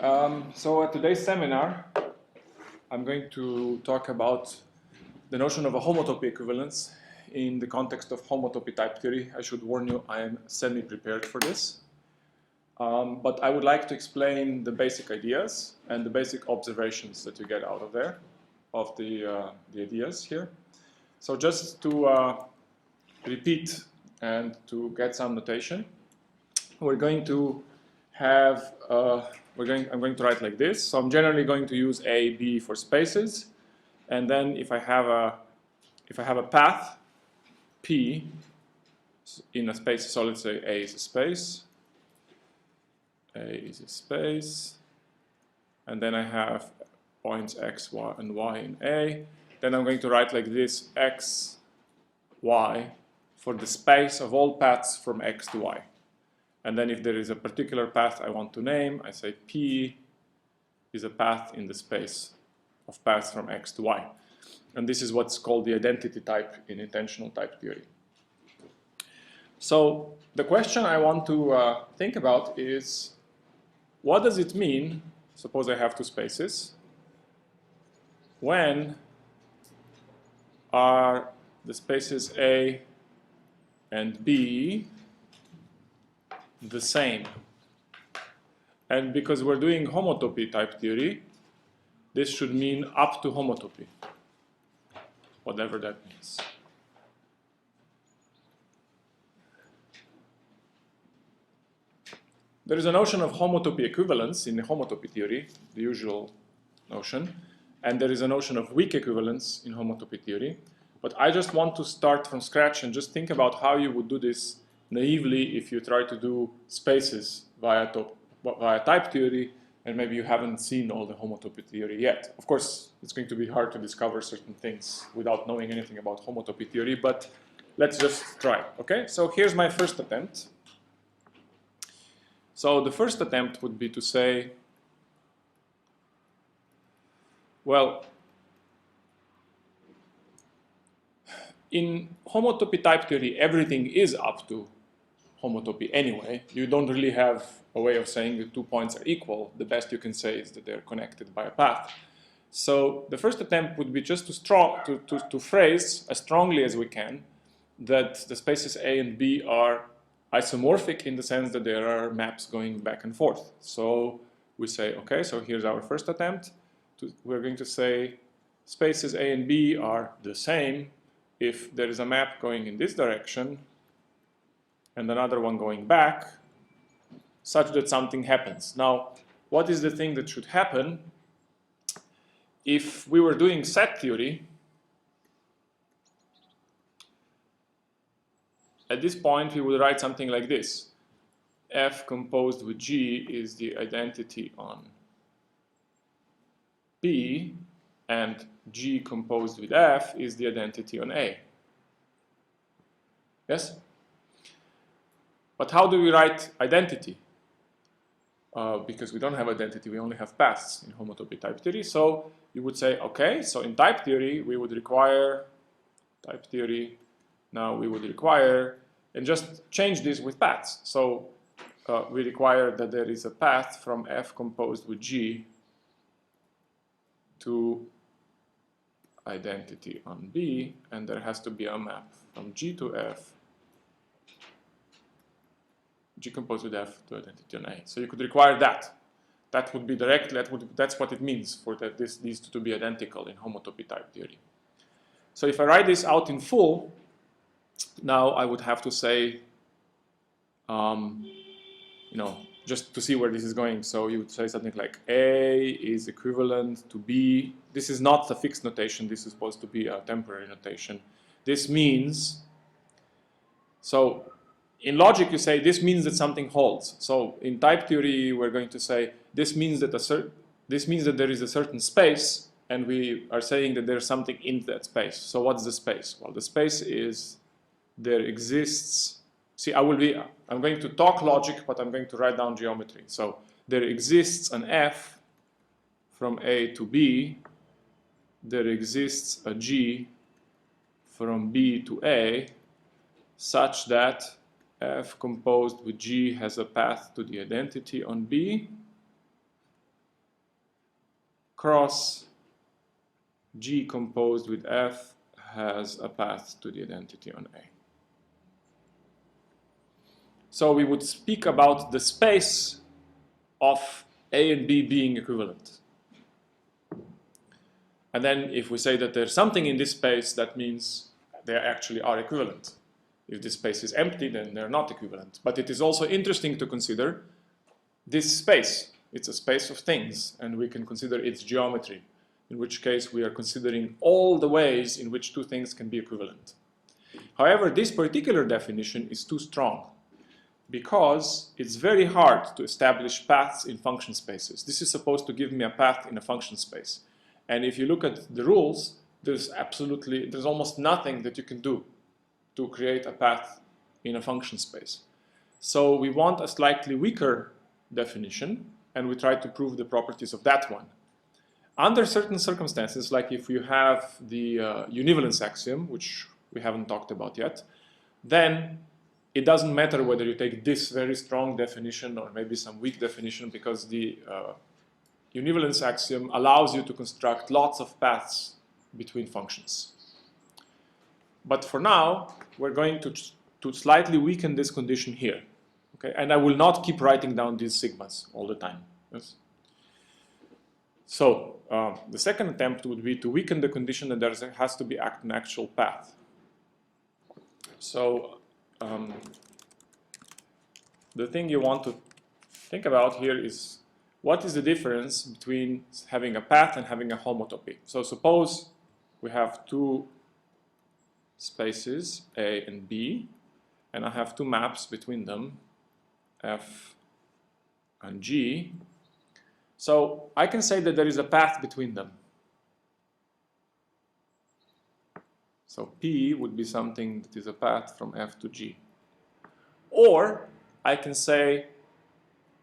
So at today's seminar, I'm going to talk about the notion of a homotopy equivalence in the context of homotopy type theory. I should warn you, I am semi-prepared for this. But I would like to explain the basic ideas and the basic observations that you get out of there, of the ideas here. So just to repeat and to get some notation, we're going to have, I'm going to write like this. So I'm generally going to use A, B for spaces. And then if I have a path, P, in a space, so let's say A is a space. A is a space. And then I have points X, Y, and Y in A. Then I'm going to write like this, X, Y, for the space of all paths from X to Y. And then if there is a particular path I want to name, I say P is a path in the space of paths from X to Y. And this is what's called the identity type in intentional type theory. So the question I want to think about is, what does it mean, suppose I have two spaces, when are the spaces A and B the same? And because we're doing homotopy type theory, this should mean up to homotopy, whatever that means. There is a notion of homotopy equivalence in the homotopy theory, the usual notion, and there is a notion of weak equivalence in homotopy theory. But I just want to start from scratch and just think about how you would do this naively if you try to do spaces via type theory, and maybe you haven't seen all the homotopy theory yet. Of course, it's going to be hard to discover certain things without knowing anything about homotopy theory, but let's just try, okay? So here's my first attempt. So the first attempt would be to say, well, in homotopy type theory, everything is up to homotopy anyway. You don't really have a way of saying the 2 points are equal. The best you can say is that they're connected by a path. So the first attempt would be just to phrase as strongly as we can that the spaces A and B are isomorphic in the sense that there are maps going back and forth. So we say, okay, so here's our first attempt. We're going to say spaces A and B are the same if there is a map going in this direction and another one going back, such that something happens. Now, what is the thing that should happen? If we were doing set theory, at this point we would write something like this. F composed with G is the identity on B, and G composed with F is the identity on A. Yes? But how do we write identity? Because we don't have identity, we only have paths in homotopy type theory. So you would say, okay, so in type theory we would require type theory. Now we would require, and just change this with paths. So we require that there is a path from F composed with G to identity on B, and there has to be a map from G to F, G composed with F to identity on A. So you could require that. That would be direct, that's what it means for these two to be identical in homotopy type theory. So if I write this out in full, now I would have to say, just to see where this is going. So you would say something like A is equivalent to B. This is not a fixed notation. This is supposed to be a temporary notation. This means, so in logic you say this means that something holds. So in type theory we're going to say this means that there is a certain space, and we are saying that there's something in that space. So what's the space? Well, the space is there exists. See, I'm going to talk logic, but I'm going to write down geometry. So there exists an F from A to B. There exists a G from B to A, such that F composed with G has a path to the identity on B, cross G composed with F has a path to the identity on A. So we would speak about the space of A and B being equivalent. And then if we say that there's something in this space, that means they actually are equivalent. If this space is empty, then they're not equivalent. But it is also interesting to consider this space. It's a space of things, and we can consider its geometry, in which case we are considering all the ways in which two things can be equivalent. However, this particular definition is too strong, because it's very hard to establish paths in function spaces. This is supposed to give me a path in a function space. And if you look at the rules, there's almost nothing that you can do to create a path in a function space. So we want a slightly weaker definition, and we try to prove the properties of that one. Under certain circumstances, like if you have the univalence axiom, which we haven't talked about yet, then it doesn't matter whether you take this very strong definition or maybe some weak definition, because the univalence axiom allows you to construct lots of paths between functions. But for now, we're going to slightly weaken this condition here. Okay? And I will not keep writing down these sigmas all the time. Yes? So the second attempt would be to weaken the condition that there has to be an actual path. So the thing you want to think about here is, what is the difference between having a path and having a homotopy? So suppose we have two spaces, A and B, and I have two maps between them, F and G. So I can say that there is a path between them. So P would be something that is a path from F to G. Or I can say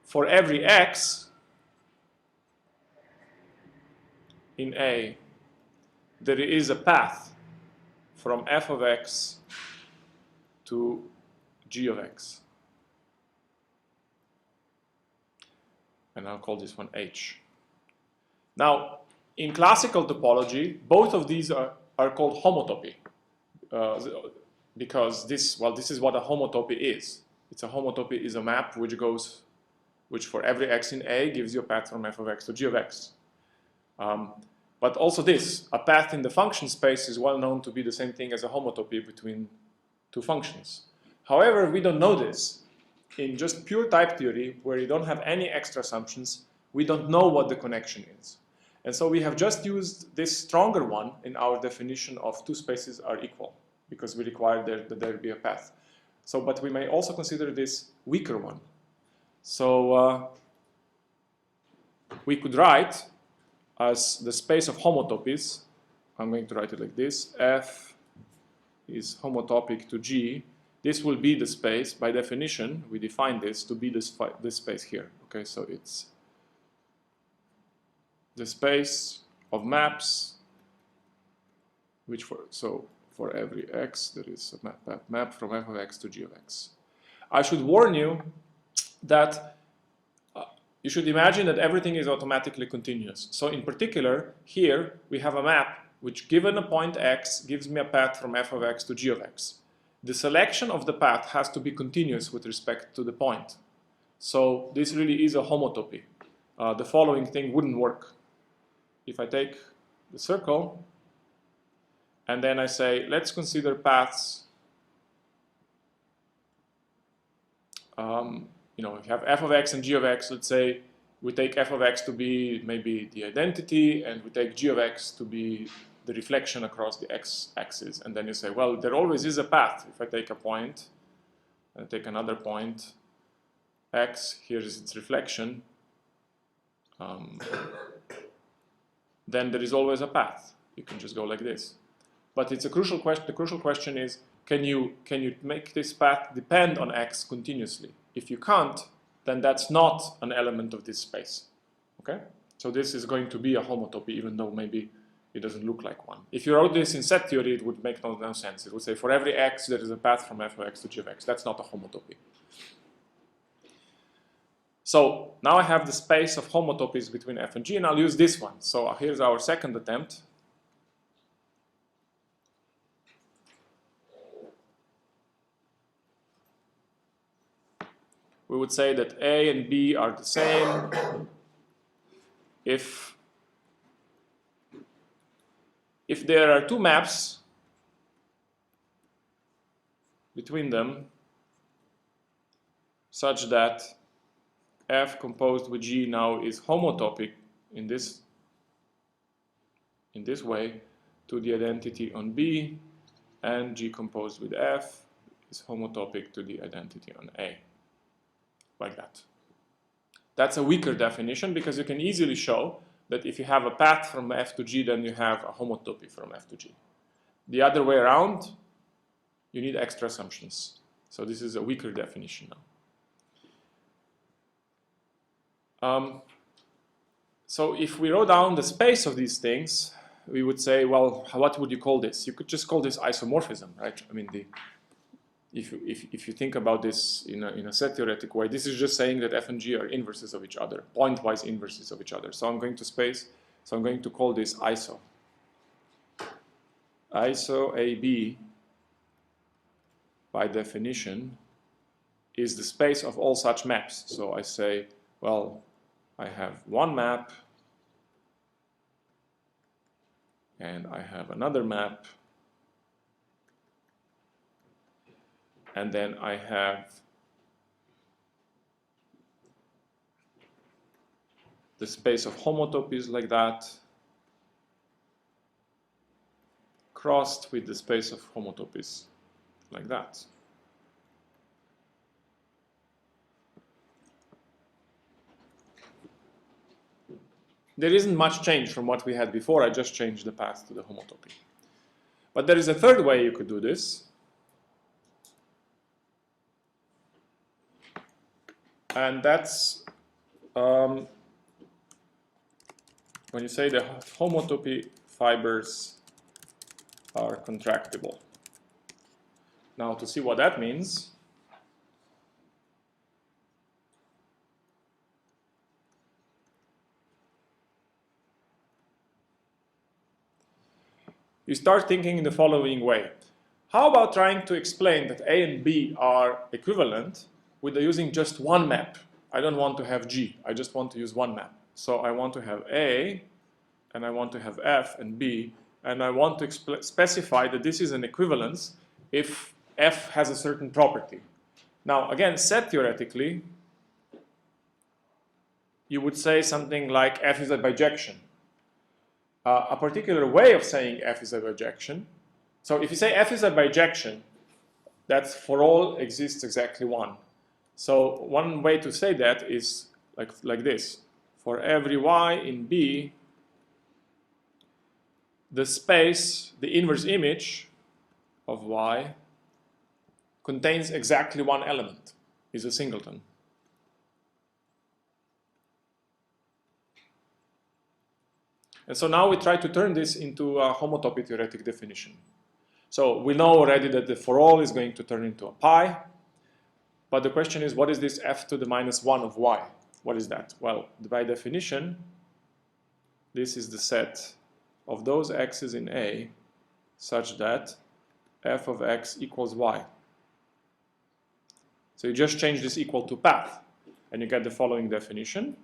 for every x in A, there is a path from f of x to g of x. And I'll call this one H. Now, in classical topology, both of these are called homotopy. Because this is what a homotopy is. It's a homotopy is a map which for every x in A gives you a path from f of x to g of x. But also this, a path in the function space is well known to be the same thing as a homotopy between two functions. However, we don't know this. In just pure type theory, where you don't have any extra assumptions, we don't know what the connection is. And so we have just used this stronger one in our definition of two spaces are equal, because we require that there be a path. So, but we may also consider this weaker one. So we could write as the space of homotopies. I'm going to write it like this. F is homotopic to G. This will be the space, by definition, we define this to be this space here. Okay, so it's the space of maps, which for every x, there is a map from f of x to g of x. I should warn you that you should imagine that everything is automatically continuous. So in particular, here we have a map which, given a point x, gives me a path from f of x to g of x. The selection of the path has to be continuous with respect to the point. So this really is a homotopy. The following thing wouldn't work. If I take the circle, and then I say, let's consider paths. You know, if you have f of x and g of x, let's say we take f of x to be maybe the identity, and we take g of x to be the reflection across the x-axis. And then you say, well, there always is a path. If I take a point, and take another point, x, here's its reflection, then there is always a path. You can just go like this. But it's a crucial question. The crucial question is, can you make this path depend on x continuously? If you can't, then that's not an element of this space. Okay? So this is going to be a homotopy, even though maybe it doesn't look like one. If you wrote this in set theory, it would make no sense. It would say for every x, there is a path from f of x to g of x. That's not a homotopy. So now I have the space of homotopies between f and g, and I'll use this one. So here's our second attempt. We would say that A and B are the same if there are two maps between them such that F composed with G now is homotopic in this way to the identity on B, and G composed with F is homotopic to the identity on A. Like that. That's a weaker definition because you can easily show that if you have a path from F to G, then you have a homotopy from F to G. The other way around, you need extra assumptions. So this is a weaker definition now. So if we wrote down the space of these things, we would say, well, what would you call this? You could just call this isomorphism, right? I mean, if you think about this in a set theoretic way, this is just saying that f and g are inverses of each other, pointwise inverses of each other. So I'm going to call this iso. Iso AB, by definition, is the space of all such maps. So I say, well, I have one map, and I have another map, and then I have the space of homotopies like that, crossed with the space of homotopies like that. There isn't much change from what we had before. I just changed the path to the homotopy. But there is a third way you could do this. And that's when you say the homotopy fibers are contractible. Now, to see what that means, you start thinking in the following way. How about trying to explain that A and B are equivalent with using just one map? I don't want to have G, I just want to use one map. So I want to have A, and I want to have F and B, and I want to specify that this is an equivalence if F has a certain property. Now, again, set theoretically, you would say something like F is a bijection. A particular way of saying F is a bijection. So if you say F is a bijection, that's for all exists exactly one. So one way to say that is like this. For every y in B, the space, the inverse image of y, contains exactly one element, is a singleton. And so now we try to turn this into a homotopy theoretic definition. So we know already that the for all is going to turn into a pi. But the question is, what is this f to the minus 1 of y? What is that? Well, by definition, this is the set of those x's in A such that f of x equals y. So you just change this equal to path, and you get the following definition,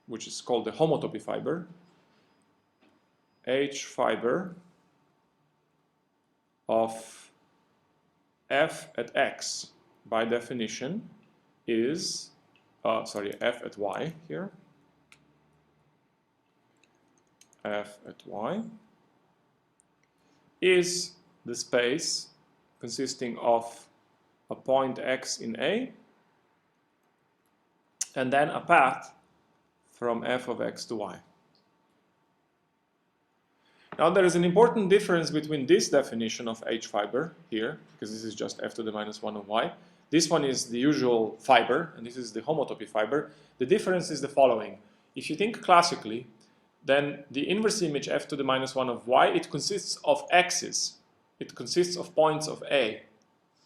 which is called the homotopy fiber. H fiber of f at x, by definition, is, f at y here, f at y, is the space consisting of a point x in A, and then a path from f of x to y. Now there is an important difference between this definition of H fiber here, because this is just f to the minus 1 of y. This one is the usual fiber, and this is the homotopy fiber. The difference is the following. If you think classically, then the inverse image f to the minus 1 of y, it consists of x's. It consists of points of A.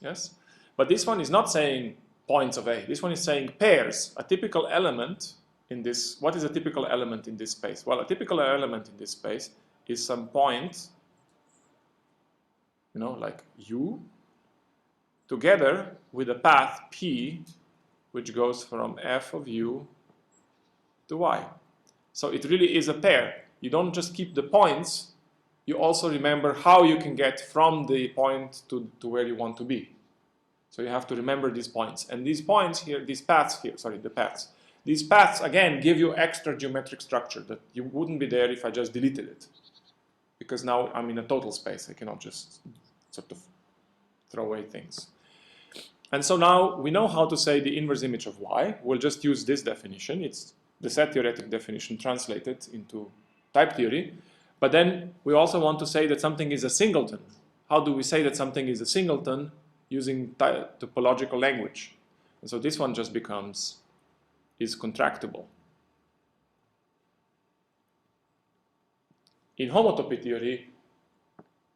Yes? But this one is not saying points of A. This one is saying pairs. A typical element in this, what is a typical element in this space? Well, a typical element in this space is some point, you know, like U, together with a path P, which goes from F of U to Y. So it really is a pair. You don't just keep the points, you also remember how you can get from the point to where you want to be. So you have to remember these points. And these points here, these paths here, sorry, the paths. These paths, again, give you extra geometric structure that you wouldn't be there if I just deleted it. Because now I'm in a total space. I cannot just sort of throw away things. And so now we know how to say the inverse image of Y. We'll just use this definition. It's the set theoretic definition translated into type theory. But then we also want to say that something is a singleton. How do we say that something is a singleton? Using topological language. And so this one just becomes, is contractible. In homotopy theory,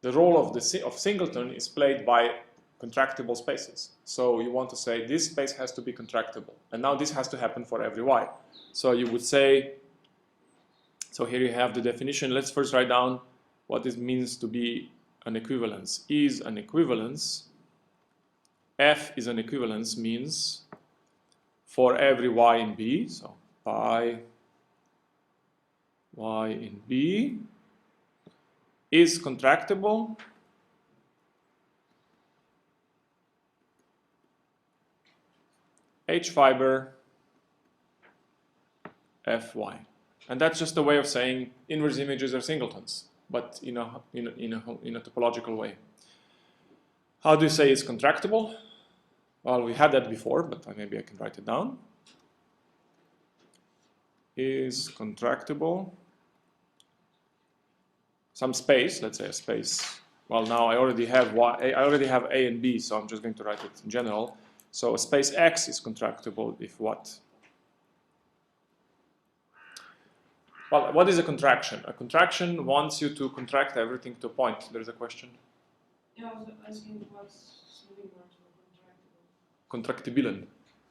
the role of singleton is played by contractible spaces. So you want to say this space has to be contractible. And now this has to happen for every Y. So you would say, so here you have the definition. Let's first write down what it means to be an equivalence. Is an equivalence. F is an equivalence means for every Y in B, so pi Y in B is contractible H fiber Fy. And that's just a way of saying inverse images are singletons, but in a topological way. How do you say it's contractible? Well, we had that before, but maybe I can write it down. Is contractible some space, let's say a space. Well, now I already have A and B, so I'm just going to write it in general. So a space X is contractible if what? Well, what is a contraction? A contraction wants you to contract everything to a point. There's a question. Yeah, I was asking what's something more to Contractibility.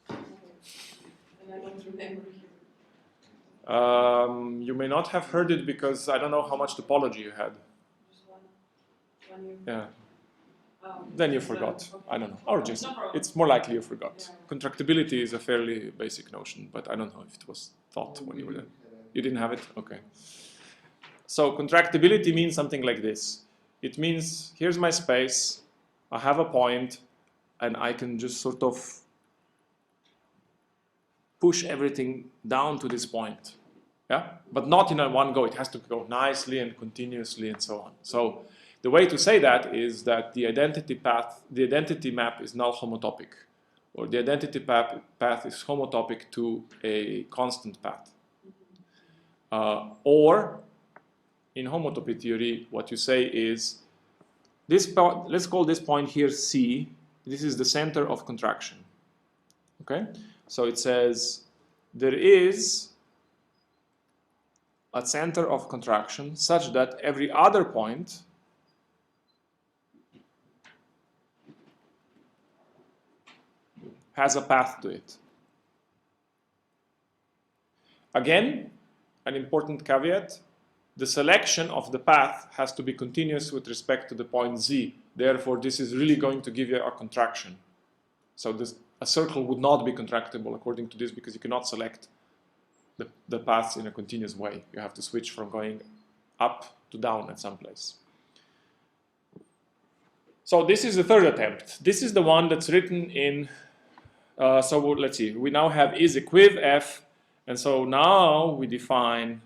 And I don't remember here. You may not have heard it because I don't know how much topology you had. Just one year. Yeah. Oh, Then you forgot. Okay. I don't know. Or just, no problem. it's more likely you forgot. Yeah. Contractibility is a fairly basic notion, but I don't know if it was taught when you were there. You didn't have it? Okay. So contractibility means something like this. It means, here's my space, I have a point, and I can just sort of push everything down to this point. Yeah? But not in a one go. It has to go nicely and continuously and so on. So the way to say that is that the identity map is null homotopic, or the identity path is homotopic to a constant path. Or in homotopy theory, what you say is this. Let's call this point here C. This is the center of contraction. Okay, so it says there is a center of contraction such that every other point has a path to it. Again, an important caveat, the selection of the path has to be continuous with respect to the point Z. Therefore, this is really going to give you a contraction. So a circle would not be contractible according to this because you cannot select the paths in a continuous way. You have to switch from going up to down at some place. So this is the third attempt. This is the one that's written in, so let's see, we now have is equiv F, and so now we define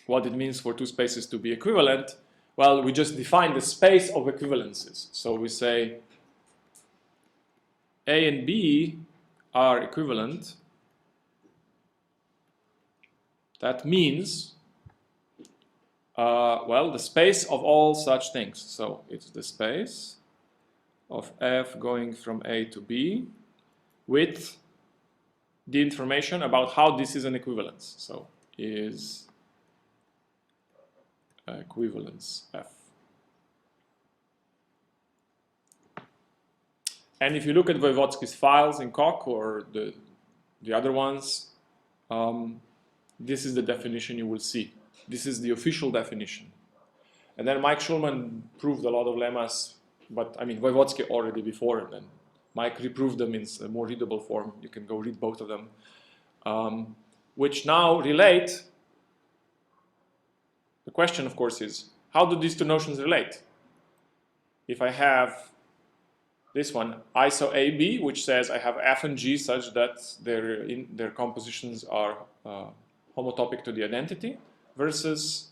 what it means for two spaces to be equivalent. Well, we just define the space of equivalences. So we say A and B are equivalent. That means, well, the space of all such things. So it's the space of F going from A to B with the information about how this is an equivalence. So is equivalence F. And if you look at Voevodsky's files in Coq or the other ones, this is the definition you will see. This is the official definition. And then Mike Schulman proved a lot of lemmas, but I mean, Voevodsky already before, and then Mike reproved them in a more readable form. You can go read both of them, which now relate. The question, of course, is how do these two notions relate? If I have this one, iso AB, which says I have f and g such that their compositions are homotopic to the identity, versus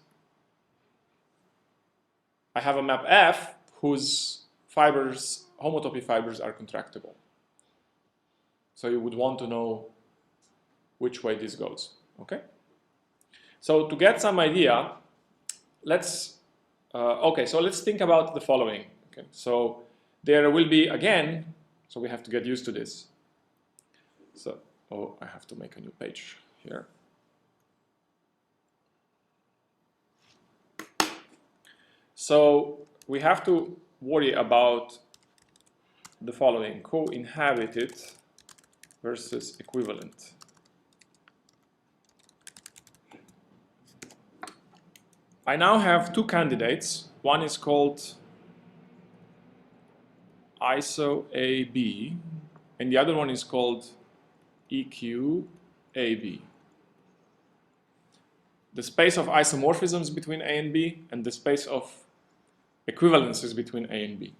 I have a map F whose fibers, homotopy fibers, are contractible. So you would want to know which way this goes, okay? So to get some idea, let's think about the following, okay? So there will be, again, so we have to get used to this. So, I have to make a new page here. So we have to worry about the following: co-inhabited versus equivalent. I now have two candidates. One is called iso AB, and the other one is called EQ-AB. The space of isomorphisms between A and B, and the space of equivalences between A and B.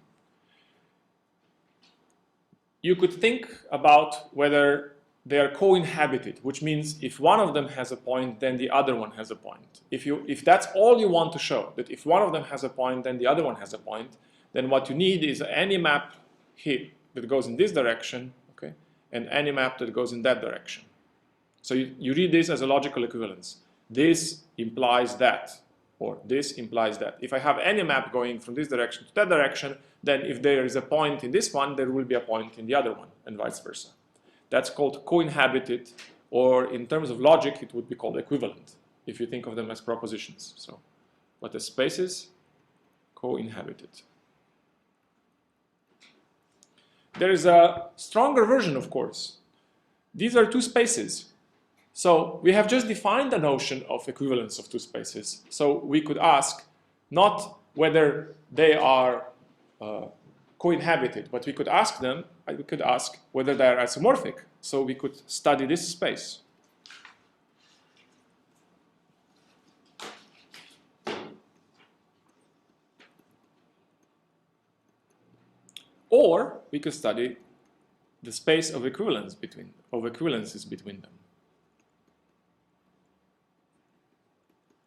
You could think about whether they are co-inhabited, which means if one of them has a point, then the other one has a point. If that's all you want to show, that if one of them has a point, then the other one has a point, then what you need is any map here that goes in this direction, okay, and any map that goes in that direction. So you read this as a logical equivalence. This implies that, or this implies that. If I have any map going from this direction to that direction, then if there is a point in this one, there will be a point in the other one, and vice versa. That's called co-inhabited, or in terms of logic, it would be called equivalent, if you think of them as propositions. So, what the space is? Co-inhabited. There is a stronger version, of course. These are two spaces. So we have just defined the notion of equivalence of two spaces. So we could ask not whether they are co-inhabited, but we could ask whether they are isomorphic. So we could study this space. Or we could study the space of equivalences between them.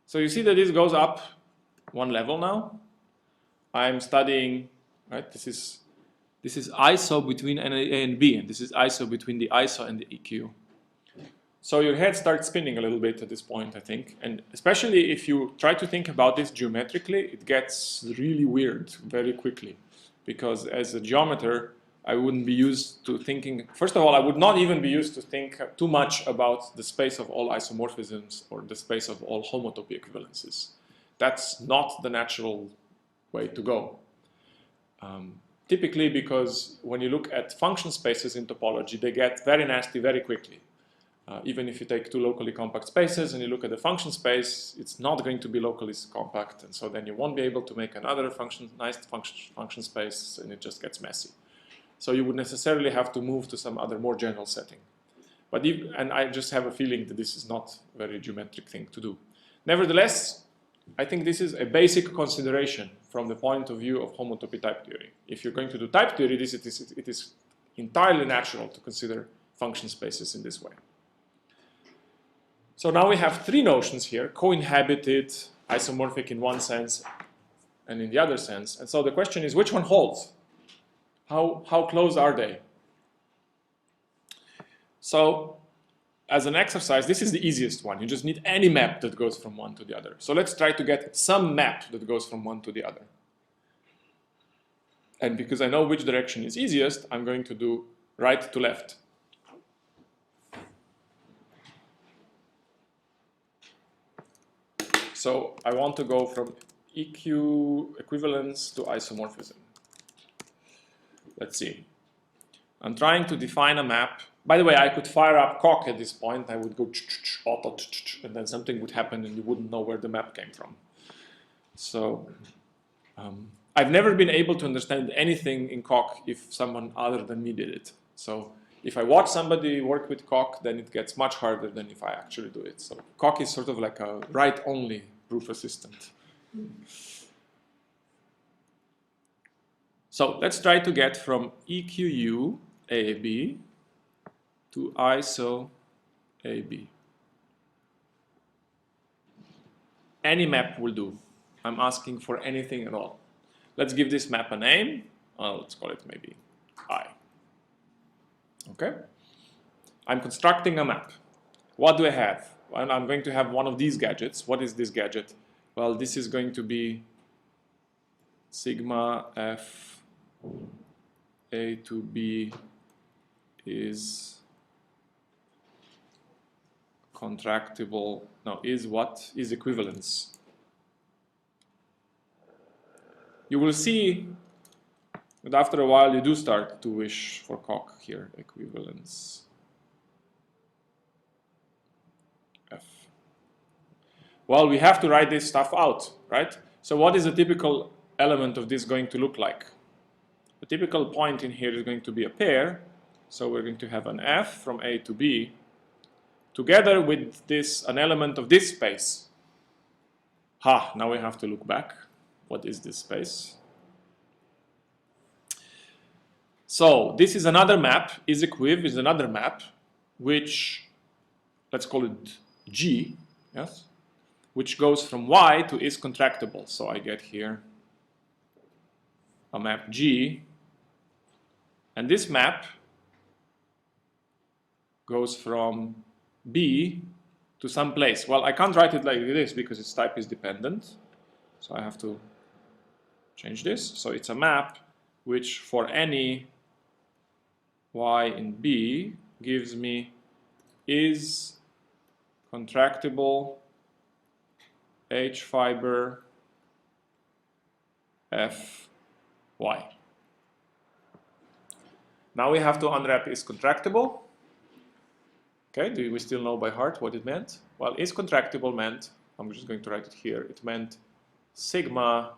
So you see that this goes up one level now. I'm studying, right? This is ISO between A and B, and this is ISO between the ISO and the EQ. So your head starts spinning a little bit at this point, I think, and especially if you try to think about this geometrically, it gets really weird very quickly, because as a geometer, I wouldn't be used to thinking, first of all, I would not even be used to think too much about the space of all isomorphisms or the space of all homotopy equivalences. That's not the natural way to go. Typically because when you look at function spaces in topology, they get very nasty very quickly. Even if you take two locally compact spaces and you look at the function space, it's not going to be locally compact, and so then you won't be able to make another nice function space, and it just gets messy. So you would necessarily have to move to some other more general setting. And I just have a feeling that this is not a very geometric thing to do. Nevertheless, I think this is a basic consideration from the point of view of homotopy type theory. If you're going to do type theory, it is entirely natural to consider function spaces in this way. So now we have three notions here: co-inhabited, isomorphic in one sense, and in the other sense. And so the question is, which one holds? How close are they? So as an exercise, this is the easiest one. You just need any map that goes from one to the other. So let's try to get some map that goes from one to the other. And because I know which direction is easiest, I'm going to do right to left. So I want to go from EQ equivalence to isomorphism. Let's see. I'm trying to define a map. By the way, I could fire up coq at this point. I would go auto, and then something would happen and you wouldn't know where the map came from. So I've never been able to understand anything in coq if someone other than me did it. So if I watch somebody work with coq, then it gets much harder than if I actually do it. So coq is sort of like a write-only proof assistant. So let's try to get from EQU AB to ISO AB. Any map will do. I'm asking for anything at all. Let's give this map a name. Let's call it maybe I. Okay? I'm constructing a map. What do I have? Well, I'm going to have one of these gadgets. What is this gadget? Well, this is going to be sigma f A to B is contractible. No, is what? Is equivalence. You will see that after a while you do start to wish for coq here, equivalence f. Well, we have to write this stuff out, right? So what is a typical element of this going to look like? The typical point in here is going to be a pair. So we're going to have an f from A to B together with this, an element of this space. Now we have to look back. What is this space? So this is another map, is another map, which, let's call it G, yes, which goes from Y to is contractible. So I get here a map G, and this map goes from B to some place. Well, I can't write it like this because its type is dependent, so I have to change this. So it's a map which for any Y in B gives me is contractible H fiber F Y. Now we have to unwrap is contractible. Okay, do we still know by heart what it meant? Well, is contractible meant, I'm just going to write it here, it meant sigma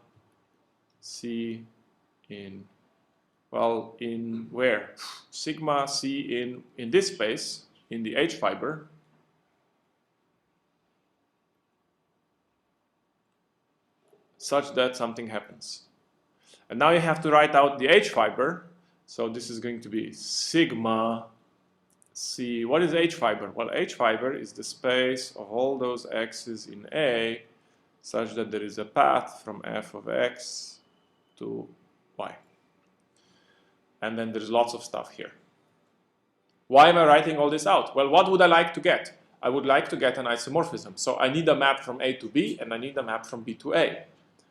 C in, well, in where? Sigma C in this space, in the H fiber, such that something happens. And now you have to write out the H fiber, so this is going to be sigma C. What is H fiber? Well, H fiber is the space of all those x's in A such that there is a path from f of x to y. And then there's lots of stuff here. Why am I writing all this out? Well, what would I like to get? I would like to get an isomorphism. So I need a map from A to B and I need a map from B to A.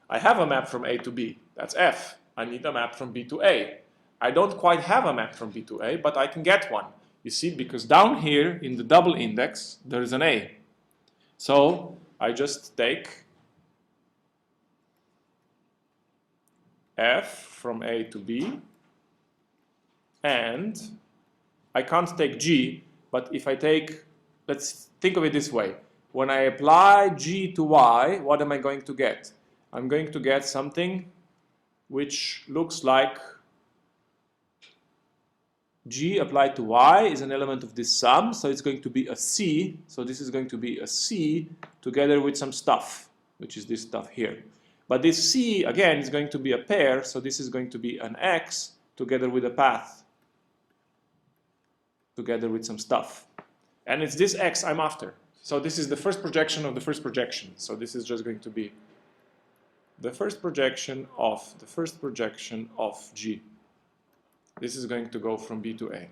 I have a map from A to B, that's F. I need a map from B to A. I don't quite have a map from B to A, but I can get one. You see, because down here in the double index, there is an A. So I just take F from A to B, and I can't take G, but if I take, let's think of it this way. When I apply G to Y, what am I going to get? I'm going to get something which looks like G applied to Y is an element of this sum, so it's going to be a C. So this is going to be a C together with some stuff, which is this stuff here. But this C, again, is going to be a pair, so this is going to be an X together with a path, together with some stuff. And it's this X I'm after. So this is the first projection of the first projection. So this is just going to be the first projection of G. This is going to go from B to A.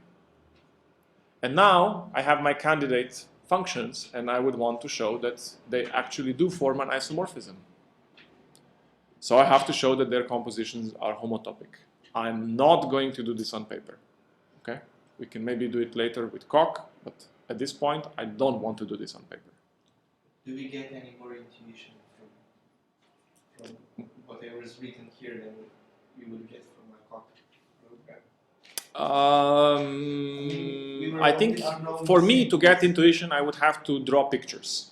And now I have my candidate functions, and I would want to show that they actually do form an isomorphism. So I have to show that their compositions are homotopic. I'm not going to do this on paper. Okay? We can maybe do it later with coq, but at this point, I don't want to do this on paper. Do we get any more intuition from whatever is written here than we would get from a coq program? I think for me to get intuition, I would have to draw pictures.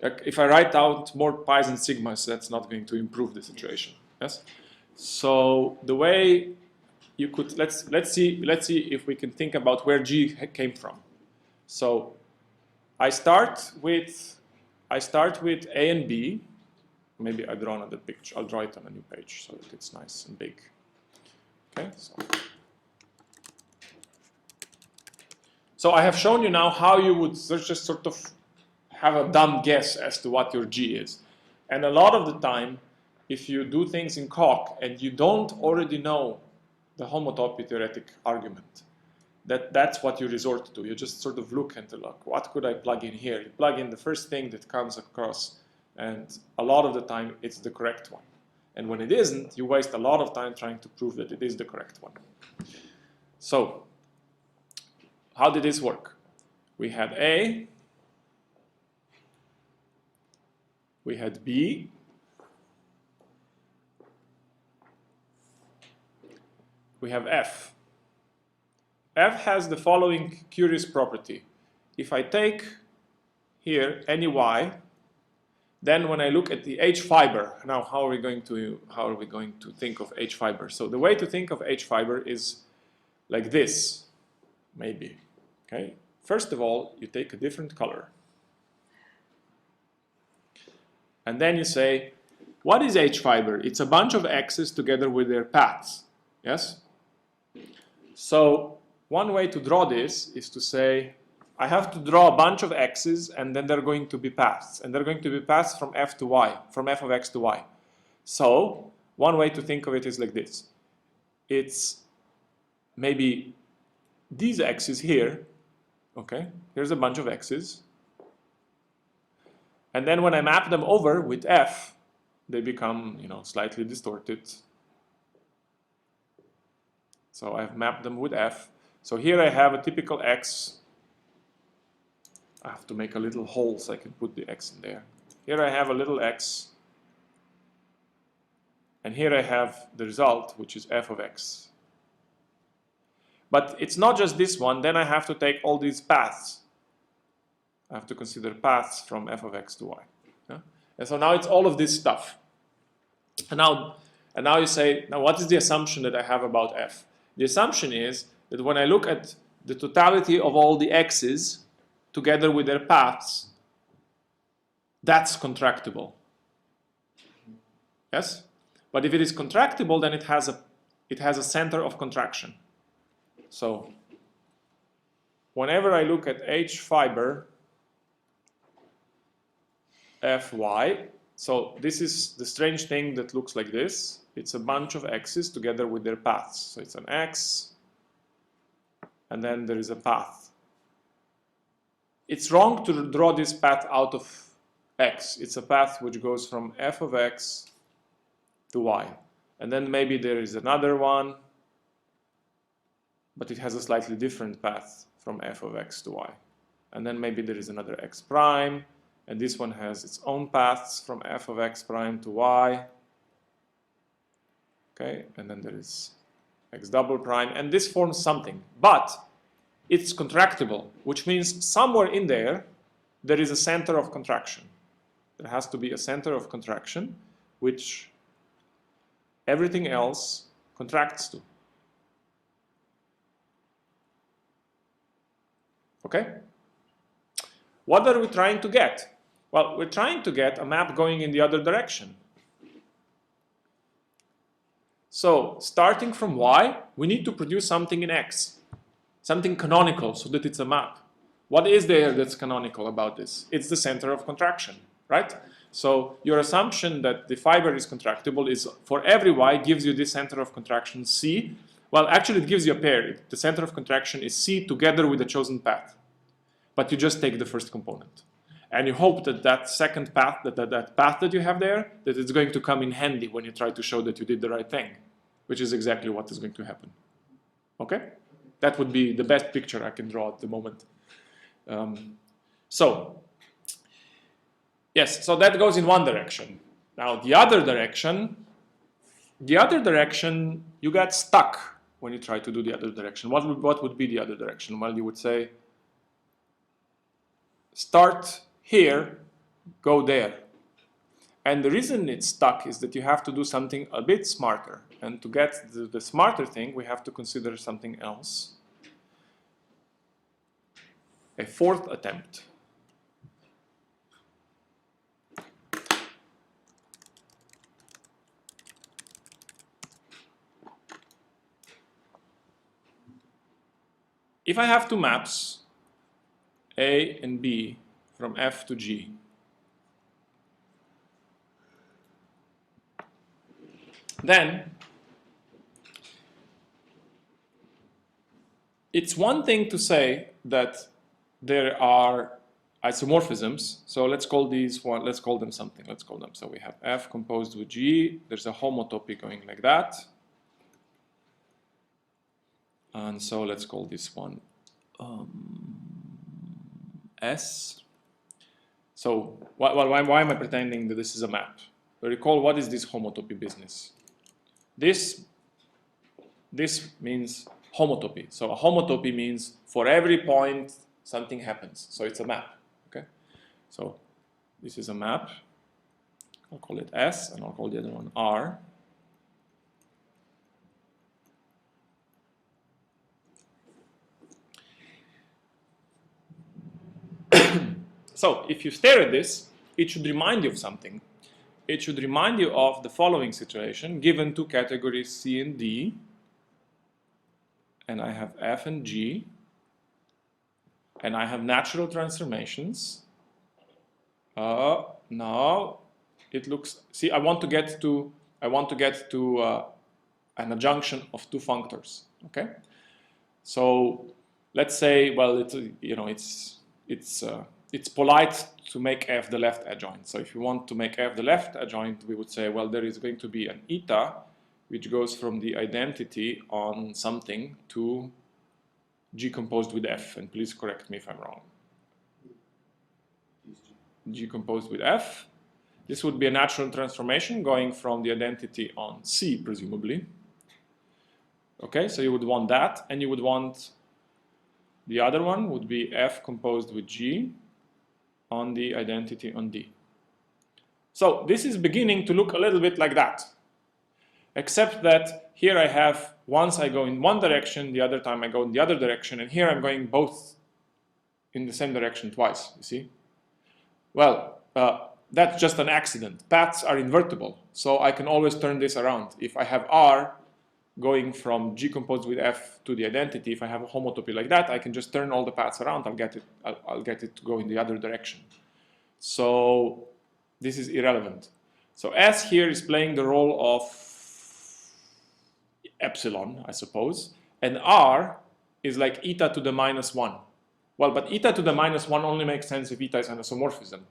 Like if I write out more pi's and sigmas, that's not going to improve the situation. Yes. So the way you could let's see if we can think about where G came from. So I start with A and B. Maybe I draw another picture. I'll draw it on a new page so that it's nice and big. Okay. So I have shown you now how you would just sort of have a dumb guess as to what your G is. And a lot of the time, if you do things in Coq and you don't already know the homotopy theoretic argument, that's what you resort to. You just sort of look and look, what could I plug in here? You plug in the first thing that comes across, and a lot of the time it's the correct one. And when it isn't, you waste a lot of time trying to prove that it is the correct one. So, how did this work? We had A, we had B, we have F. F has the following curious property. If I take here any Y, then when I look at the H fiber, now how are we going to think of H fiber? So the way to think of H fiber is like this, maybe. Okay. First of all, you take a different color. And then you say, what is H fiber? It's a bunch of X's together with their paths. Yes? So one way to draw this is to say, I have to draw a bunch of X's and then they're going to be paths. And they're going to be paths from F to Y, from F of X to Y. So one way to think of it is like this. It's maybe these X's here. Okay, here's a bunch of X's. And then when I map them over with F, they become, slightly distorted. So I've mapped them with F. So here I have a typical X. I have to make a little hole so I can put the X in there. Here I have a little X. And here I have the result, which is F of X. But it's not just this one, then I have to take all these paths. I have to consider paths from F of X to Y. Yeah? And so now it's all of this stuff. And now you say, now what is the assumption that I have about F? The assumption is that when I look at the totality of all the X's together with their paths, that's contractible. Yes? But if it is contractible, then it has a center of contraction. So whenever I look at H fiber Fy, so this is the strange thing that looks like this. It's a bunch of X's together with their paths. So it's an X, and then there is a path. It's wrong to draw this path out of X. It's a path which goes from F of X to Y. And then maybe there is another one, but it has a slightly different path from F of X to Y. And then maybe there is another X prime, and this one has its own paths from F of X prime to Y. Okay, and then there is X double prime, and this forms something. But it's contractible, which means somewhere in there, there is a center of contraction. There has to be a center of contraction, which everything else contracts to. Okay? What are we trying to get? Well, we're trying to get a map going in the other direction. So, starting from Y, we need to produce something in X. Something canonical, so that it's a map. What is there that's canonical about this? It's the center of contraction, right? So, your assumption that the fiber is contractible is, for every Y, gives you this center of contraction C. Well, actually, it gives you a pair. The center of contraction is C together with a chosen path. But you just take the first component. And you hope that that second path, that path that you have there, that it's going to come in handy when you try to show that you did the right thing, which is exactly what is going to happen. Okay? That would be the best picture I can draw at the moment. Yes, so that goes in one direction. Now, the other direction, you got stuck when you try to do the other direction. What would be the other direction? Well, you would say, start here, go there. And the reason it's stuck is that you have to do something a bit smarter. And to get the smarter thing, we have to consider something else. A fourth attempt. If I have two maps, A and B, from F to G, then it's one thing to say that there are isomorphisms. So let's call these one. Let's call them something. Let's call them. So we have F composed with G. There's a homotopy going like that. And so let's call this one S. So why am I pretending that this is a map? Recall, what is this homotopy business? This means homotopy. So a homotopy means for every point something happens. So it's a map. Okay. So this is a map. I'll call it S, and I'll call the other one R. So if you stare at this, it should remind you of something. It should remind you of the following situation. Given two categories C and D, and I have F and G, and I have natural transformations. Now it looks. See, I want to get to an adjunction of two functors. Okay. So let's say, well, it's polite to make F the left adjoint. So if you want to make F the left adjoint, we would say, well, there is going to be an eta, which goes from the identity on something to G composed with F. And please correct me if I'm wrong. G composed with F. This would be a natural transformation going from the identity on C, presumably. Okay, so you would want that, and you would want the other one would be F composed with G on the identity on D. So this is beginning to look a little bit like that, except that here I have, once I go in one direction, the other time I go in the other direction, and here I'm going both in the same direction twice, you see? Well, that's just an accident. Paths are invertible, so I can always turn this around. If I have R going from G composed with F to the identity, if I have a homotopy like that, I can just turn all the paths around. I'll get it to go in the other direction. So this is irrelevant. So S here is playing the role of epsilon, I suppose, and R is like eta to the -1. Well, but eta to the -1 only makes sense if eta is an isomorphism.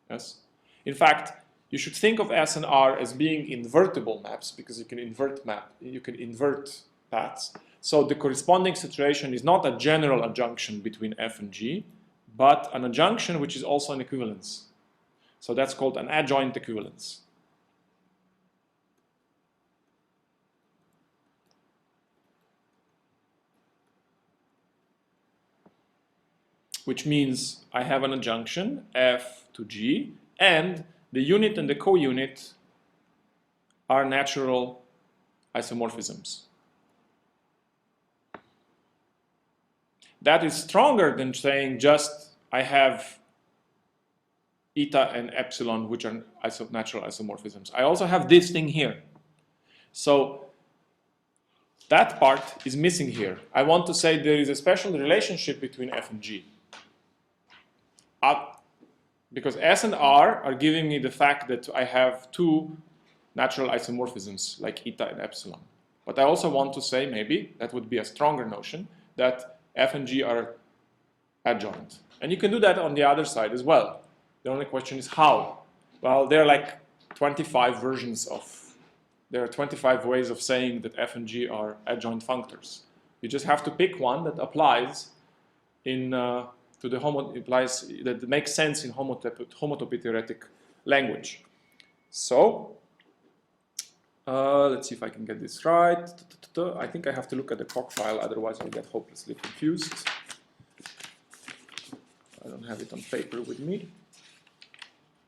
Yes. In fact, you should think of S and R as being invertible maps, because you can invert paths. So the corresponding situation is not a general adjunction between F and G, but an adjunction which is also an equivalence. So that's called an adjoint equivalence. Which means I have an adjunction, F to G, and the unit and the co-unit are natural isomorphisms. That is stronger than saying just I have eta and epsilon, which are natural isomorphisms. I also have this thing here. So that part is missing here. I want to say there is a special relationship between F and G. Because S and R are giving me the fact that I have two natural isomorphisms, like eta and epsilon. But I also want to say, maybe, that would be a stronger notion, that F and G are adjoint. And you can do that on the other side as well. The only question is how. Well, there are like 25 versions of, there are 25 ways of saying that F and G are adjoint functors. You just have to pick one that applies in to the that makes sense in homotopy theoretic language. So Let's see if I can get this right. I think I have to look at the COC file, otherwise I'll get hopelessly confused. I don't have it on paper with me.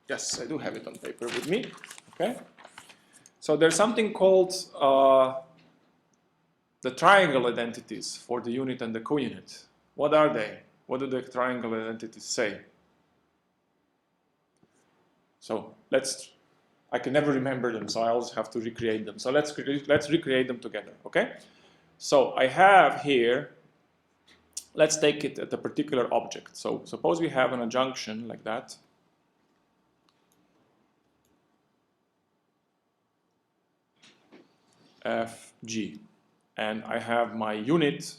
Yes, I do have it on paper with me. Okay. So there's something called the triangle identities for the unit and the co-unit. What are they? What do the triangle identities say? So I can never remember them, so I always have to recreate them. So let's recreate them together, okay? So I have here, let's take it at a particular object. So suppose we have an adjunction like that. Fg. And I have my unit,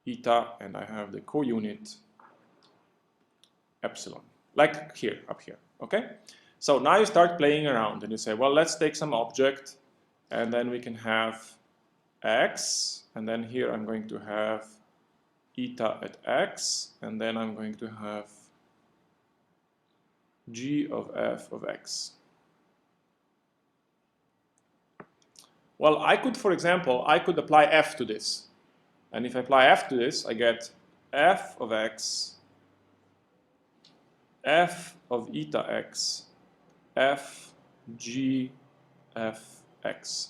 eta, and I have the co-unit, epsilon. Like here, up here, okay? So now you start playing around and you say, well, let's take some object and then we can have x, and then here I'm going to have eta at x, and then I'm going to have g of f of x. Well, I could, for example, I could apply f to this. And if I apply f to this, I get f of x, f of eta x, f g f x.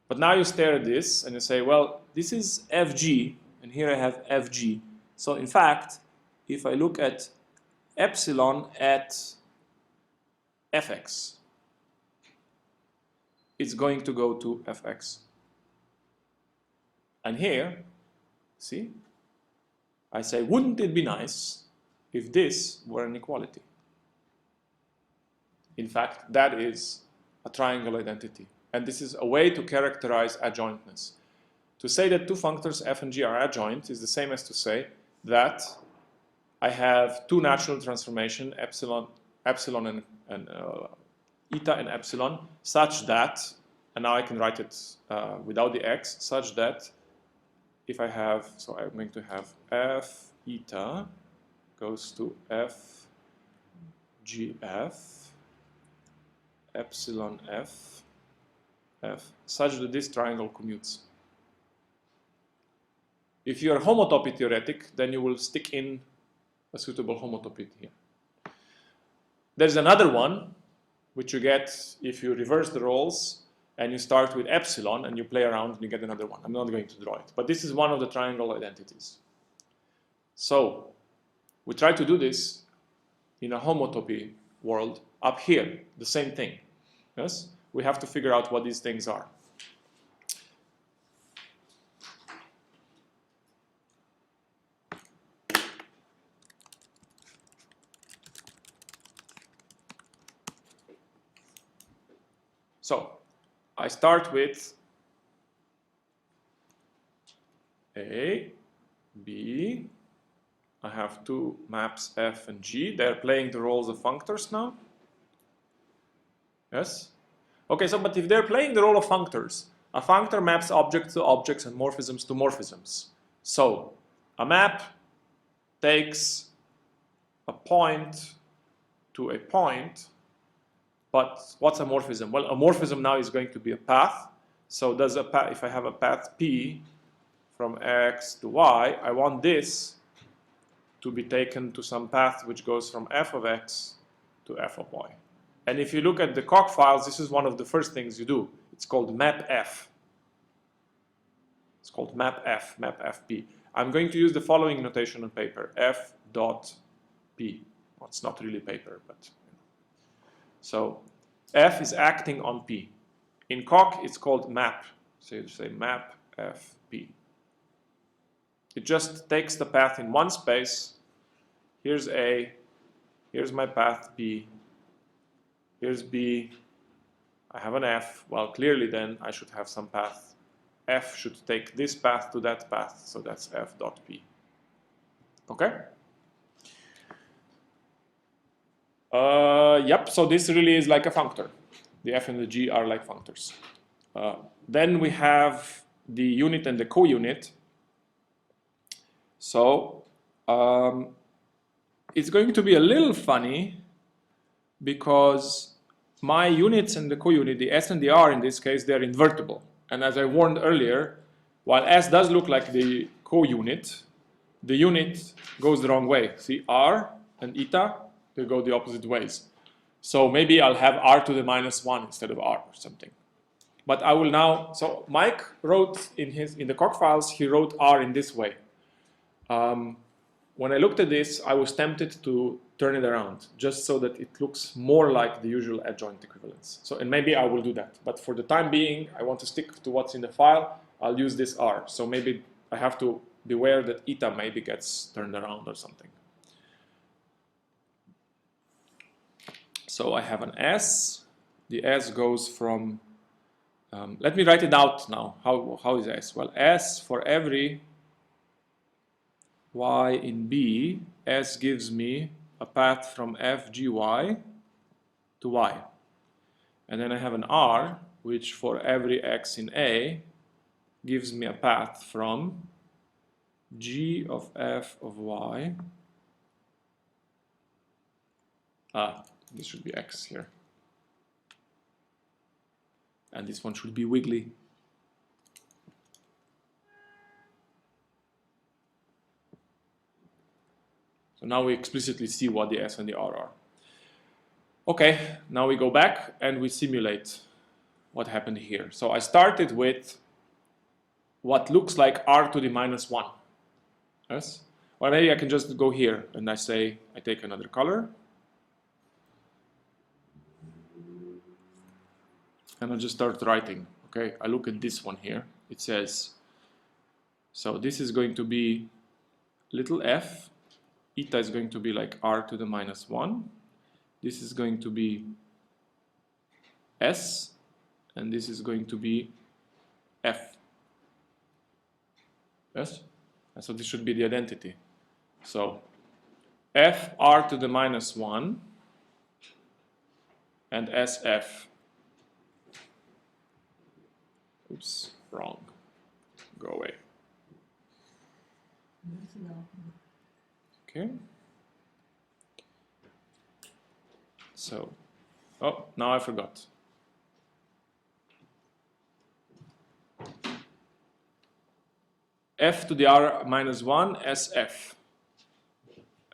But now you stare at this and you say, well, this is fg, and here I have fg. So in fact, if I look at epsilon at fx, it's going to go to fx. And here, see, I say, wouldn't it be nice if this were an equality? In fact, that is a triangle identity. And this is a way to characterize adjointness. To say that two functors f and g are adjoint is the same as to say that I have two natural transformation, epsilon and eta and epsilon, such that, and now I can write it without the x, such that if I have, so I'm going to have f eta goes to f gf epsilon f such that this triangle commutes. If you're a homotopy theoretic, then you will stick in a suitable homotopy here. There's another one which you get if you reverse the roles and you start with epsilon and you play around and you get another one. I'm not going to draw it, but this is one of the triangle identities. So we try to do this in a homotopy world up here, the same thing. Yes? We have to figure out what these things are. So I start with A, B. I have two maps F and G. They're playing the roles of functors now. Yes? Okay, so but if they're playing the role of functors, a functor maps objects to objects and morphisms to morphisms. So a map takes a point to a point, but what's a morphism? Well, a morphism now is going to be a path. So does a path, if I have a path P from X to Y, I want this to be taken to some path which goes from f of X to f of Y. And if you look at the COC files, this is one of the first things you do. It's called mapf. It's called mapf, mapfp. I'm going to use the following notation on paper, f dot p. Well, it's not really paper, but so f is acting on p. In COC, it's called map. So you say map fp. It just takes the path in one space. Here's A, here's my path B, here's B, I have an F. Well, clearly then I should have some path. F should take this path to that path, so that's f dot p. Okay? Yep, so this really is like a functor. The f and the g are like functors. Then we have the unit and the co-unit. So it's going to be a little funny because my units and the co-unit, the S and the R in this case, they're invertible. And as I warned earlier, while S does look like the co-unit, the unit goes the wrong way. See, R and eta, they go the opposite ways. So maybe I'll have R to the minus 1 instead of R or something. But I will now, so Mike wrote in the Coq files, he wrote R in this way. When I looked at this, I was tempted to turn it around, just so that it looks more like the usual adjoint equivalence. So, and maybe I will do that. But for the time being, I want to stick to what's in the file. I'll use this R. So maybe I have to beware that eta maybe gets turned around or something. So I have an S. The S goes from, let me write it out now. How is S? Well, S for every y in B, S gives me a path from f gy to y. And then I have an R, which for every x in A gives me a path from g of f of y. This should be x here. And this one should be wiggly. So now we explicitly see what the S and the R are. Okay, now we go back and we simulate what happened here. So I started with what looks like R to the minus 1. Yes? Or maybe I can just go here and I say, I take another color. And I'll just start writing. Okay, I look at this one here. It says, so this is going to be little f. Eta is going to be like R to the minus 1. This is going to be S. And this is going to be F. Yes? And so this should be the identity. So F R to the minus 1 and SF. Oops, wrong. Go away. Okay. So, oh, now I forgot. F to the R minus 1 SF.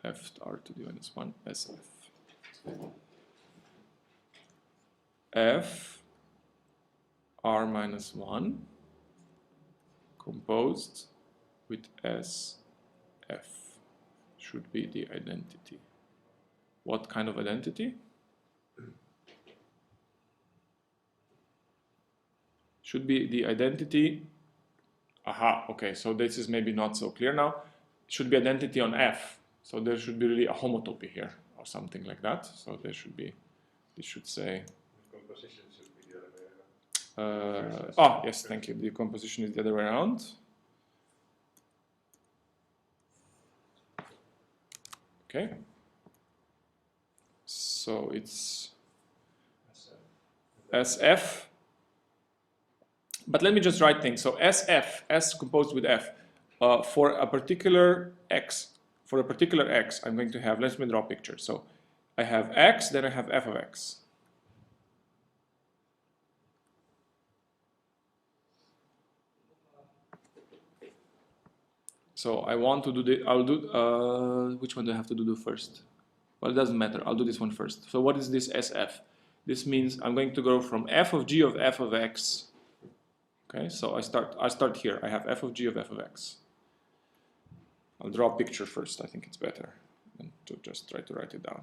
F to R to the minus 1 SF. F R minus 1 composed with SF should be the identity. What kind of identity? Should be the identity. Aha, okay, so this is maybe not so clear now. It should be identity on F. So there should be really a homotopy here or something like that. So there should be, this should say. The composition should be the other way around. Yes, thank you. The composition is the other way around. Okay. So it's SF. But let me just write things. So SF, S composed with F, for a particular X, I'm going to have, let me draw a picture. So I have X, then I have F of X. So I want to do the, I'll do, which one do I have to do first? Well, it doesn't matter. I'll do this one first. So what is this SF? This means I'm going to go from f of g of f of x. Okay, so I start here. I have f of g of f of x. I'll draw a picture first. I think it's better than to just try to write it down.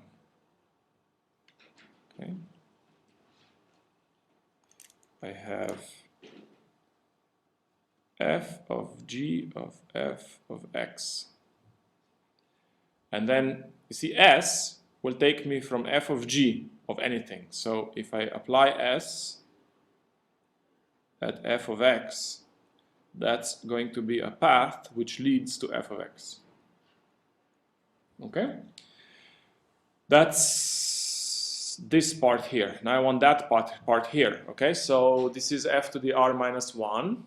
Okay. I have f of g of f of x. And then, you see, S will take me from f of g of anything. So if I apply S at f of x, that's going to be a path which leads to f of x. Okay? That's this part here. Now I want that part here. Okay? So this is f to the r minus 1.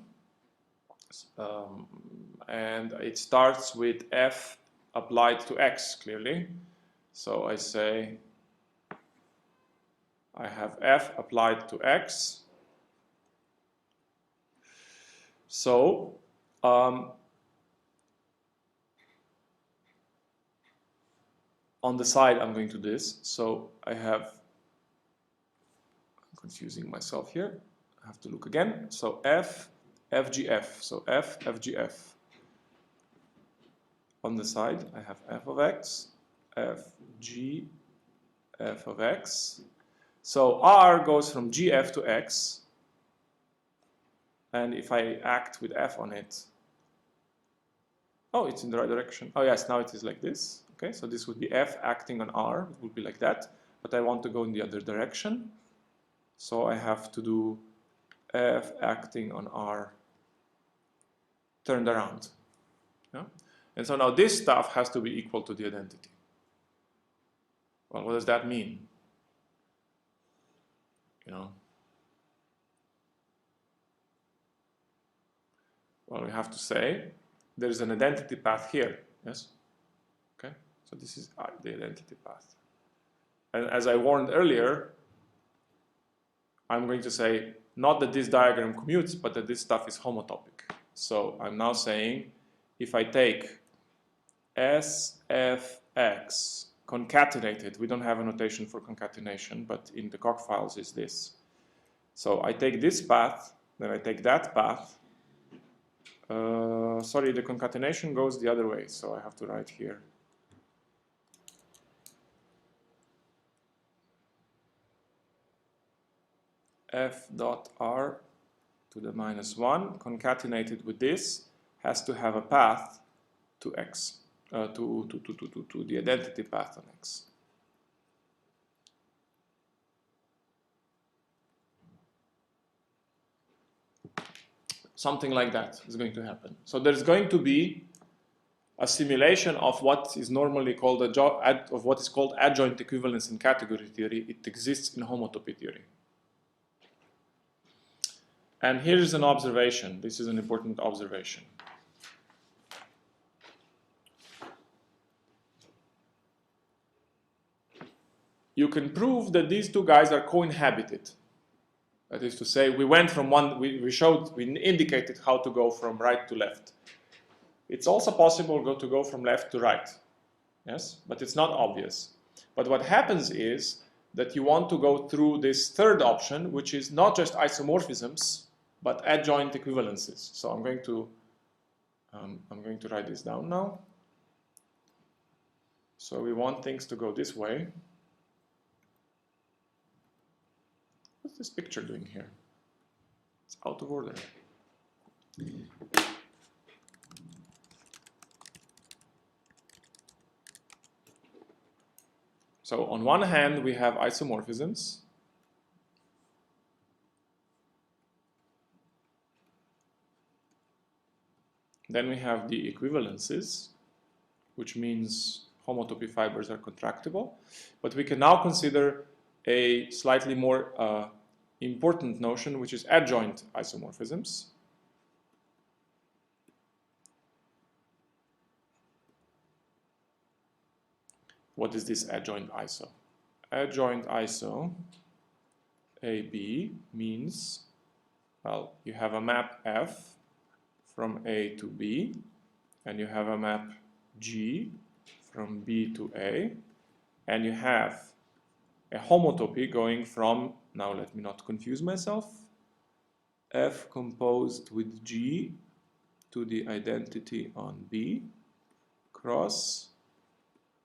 And it starts with f applied to x, clearly. So I say I have f applied to x. So on the side I'm going to do this. So I have, I'm confusing myself here. I have to look again. So f FGF. So f FGF. On the side I have f of x, f g f of x. So r goes from gf to x, and if I act with f on it, oh, it's in the right direction. Oh yes, now it is like this. Okay, so this would be f acting on r, it would be like that, but I want to go in the other direction, so I have to do f acting on r turned around. Yeah? And so now this stuff has to be equal to the identity. Well, what does that mean? You know, well, we have to say there is an identity path here. Yes. Okay. So this is the identity path. And as I warned earlier, I'm going to say not that this diagram commutes, but that this stuff is homotopic. So I'm now saying if I take SFX concatenated, we don't have a notation for concatenation, but in the Coq files is this. So I take this path, then I take that path. Sorry, the concatenation goes the other way, so I have to write here. F dot r to the -1 concatenated with this has to have a path to x, to the identity path on x. Something like that is going to happen. So there's going to be a simulation of what is normally called adjoint equivalence in category theory. It exists in homotopy theory. And here is an observation. This is an important observation. You can prove that these two guys are co-inhabited. That is to say, we went from one, we indicated how to go from right to left. It's also possible to go from left to right, yes, but it's not obvious. But what happens is that you want to go through this third option, which is not just isomorphisms, but adjoint equivalences. So I'm going to write this down now. So we want things to go this way. What's this picture doing here? It's out of order. So on one hand, we have isomorphisms. Then we have the equivalences, which means homotopy fibers are contractible. But we can now consider a slightly more important notion, which is adjoint isomorphisms. What is this adjoint iso? Adjoint iso, AB, means, well, you have a map F from A to B, and you have a map G from B to A, and you have a homotopy going from, now let me not confuse myself, F composed with G to the identity on B, cross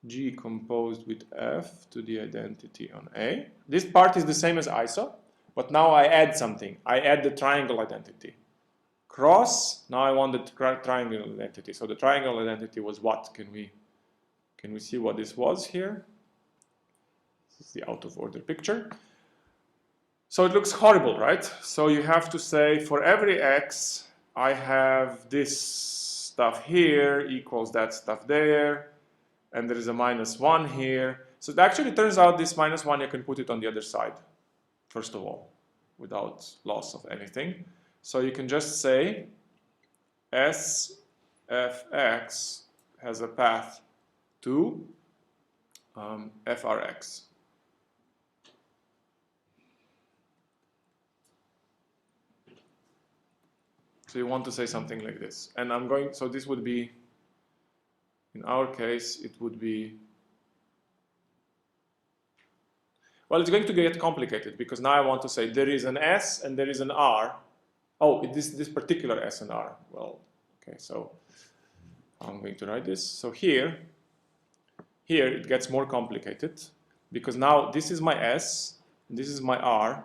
G composed with F to the identity on A. This part is the same as iso, but now I add something. I add the triangle identity. Cross, now I want the triangle identity. So the triangle identity was what? Can we see what this was here? This is the out of order picture. So it looks horrible, right? So you have to say for every x, I have this stuff here equals that stuff there, and there is a -1 here. So it actually turns out this -1, you can put it on the other side, first of all, without loss of anything. So you can just say SFX has a path to FRX. So you want to say something like this. And I'm going, so this would be, in our case, it would be, well, it's going to get complicated because now I want to say there is an S and there is an R. Oh, this particular S and R. Well, okay, so I'm going to write this. So here it gets more complicated because now this is my S, and this is my R.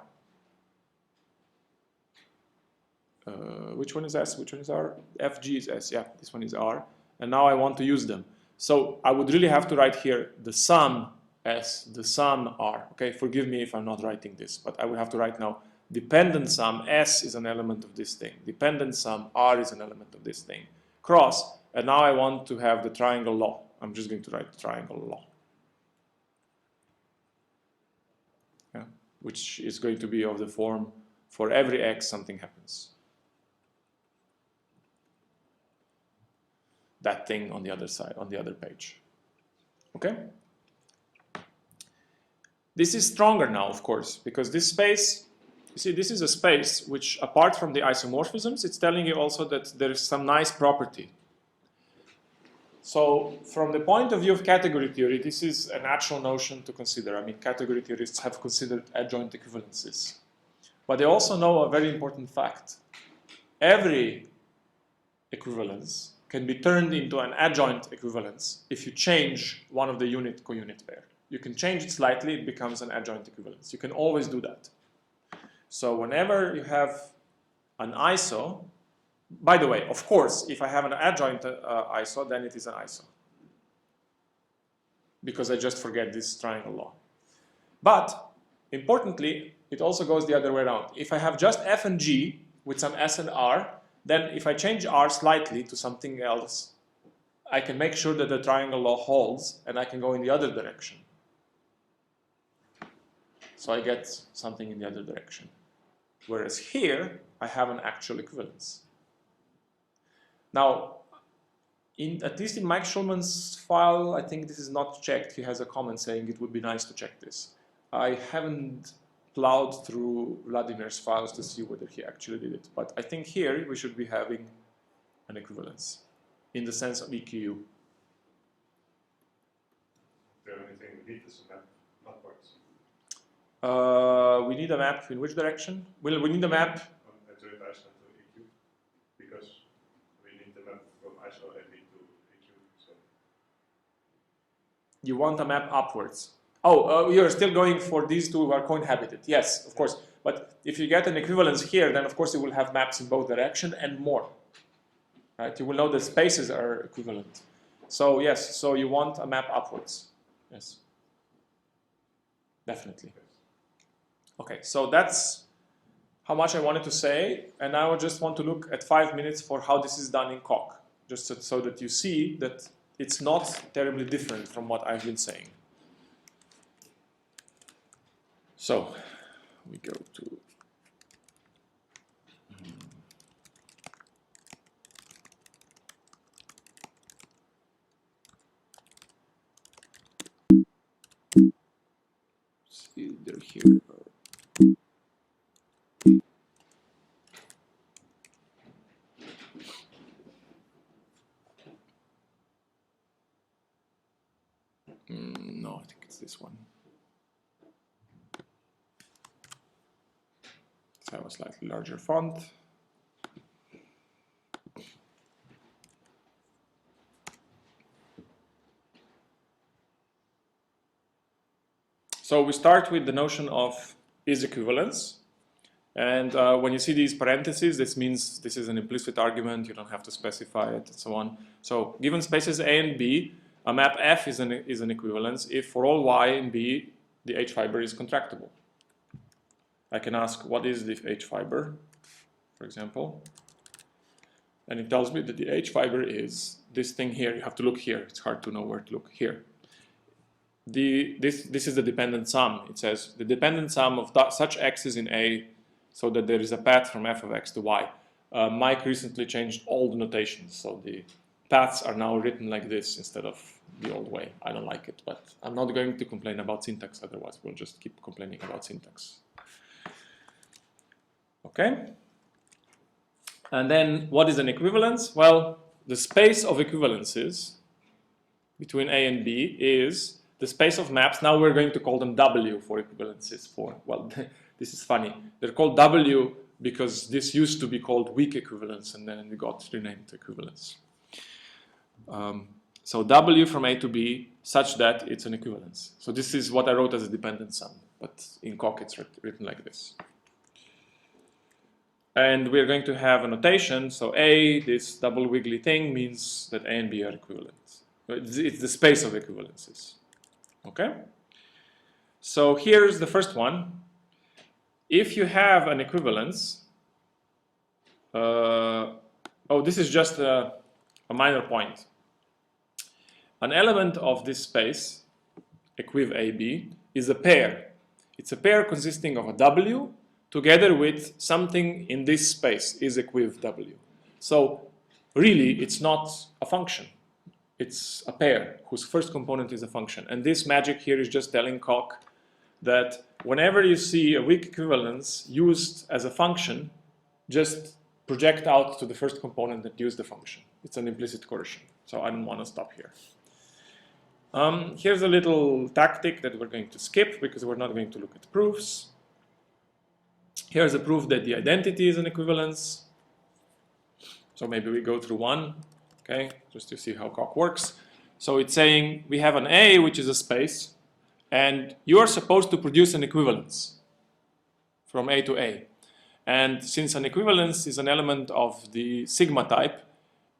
Which one is S? Which one is R? FG is S. Yeah, this one is R. And now I want to use them. So I would really have to write here the sum S, the sum R. Okay, forgive me if I'm not writing this, but I would have to write now dependent sum S is an element of this thing. Dependent sum R is an element of this thing. Cross, and now I want to have the triangle law. I'm just going to write the triangle law. Yeah, which is going to be of the form for every X something happens. That thing on the other side, on the other page. Okay? This is stronger now, of course, because this space, you see, this is a space which, apart from the isomorphisms, it's telling you also that there is some nice property. So, from the point of view of category theory, this is a natural notion to consider. I mean, category theorists have considered adjoint equivalences. But they also know a very important fact. Every equivalence can be turned into an adjoint equivalence if you change one of the unit co-unit pair. You can change it slightly, it becomes an adjoint equivalence. You can always do that. So whenever you have an iso, by the way, of course, if I have an adjoint iso, then it is an iso. Because I just forget this triangle law. But, importantly, it also goes the other way around. If I have just F and G with some S and R, then if I change R slightly to something else, I can make sure that the triangle law holds and I can go in the other direction. So I get something in the other direction. Whereas here, I have an actual equivalence. Now, at least in Mike Schulman's file, I think this is not checked. He has a comment saying it would be nice to check this. I haven't plowed through Vladimir's files to see whether he actually did it. But I think here we should be having an equivalence in the sense of EQ. The only thing we need is a map upwards. We need a map in which direction? Well, we need a map. Adjoint ISO to EQ, because we need the map from ISO AB to EQ. So. You want a map upwards. Oh, you're still going for these two who are co-inhabited. Yes, of course. But if you get an equivalence here, then of course you will have maps in both directions and more. Right? You will know the spaces are equivalent. So yes, so you want a map upwards. Yes. Definitely. Okay, so that's how much I wanted to say. And now I just want to look at 5 minutes for how this is done in Coq. Just so that you see that it's not terribly different from what I've been saying. So, we go to see they're here. No, I think it's this one. Let's have a slightly larger font. So we start with the notion of is equivalence. And when you see these parentheses, this means this is an implicit argument, you don't have to specify it, and so on. So given spaces A and B, a map F is an equivalence if for all Y and B, the H fiber is contractible. I can ask, what is the H fiber, for example? And it tells me that the H fiber is this thing here. You have to look here. It's hard to know where to look here. This is the dependent sum. It says the dependent sum of such x's in A so that there is a path from f of x to y. Mike recently changed all the notations, so the paths are now written like this instead of the old way. I don't like it, but I'm not going to complain about syntax, otherwise we'll just keep complaining about syntax. Okay? And then what is an equivalence? Well, the space of equivalences between A and B is the space of maps. Now we're going to call them W for equivalences. Well, this is funny. They're called W because this used to be called weak equivalence, and then we got renamed equivalence. So W from A to B such that it's an equivalence. So this is what I wrote as a dependent sum, but in Coq it's written like this. And we're going to have a notation. So A, this double wiggly thing, means that A and B are equivalent. It's the space of equivalences. Okay? So here's the first one. If you have an equivalence, this is just a minor point. An element of this space, equiv AB, is a pair. It's a pair consisting of a W together with something in this space is equiv W. So really, it's not a function. It's a pair whose first component is a function. And this magic here is just telling Coq that whenever you see a weak equivalence used as a function, just project out to the first component that use the function. It's an implicit coercion. So I don't want to stop here. Here's a little tactic that we're going to skip because we're not going to look at proofs. Here's a proof that the identity is an equivalence. So maybe we go through one, okay, just to see how Coq works. So it's saying we have an A, which is a space, and you are supposed to produce an equivalence from A to A. And since an equivalence is an element of the sigma type,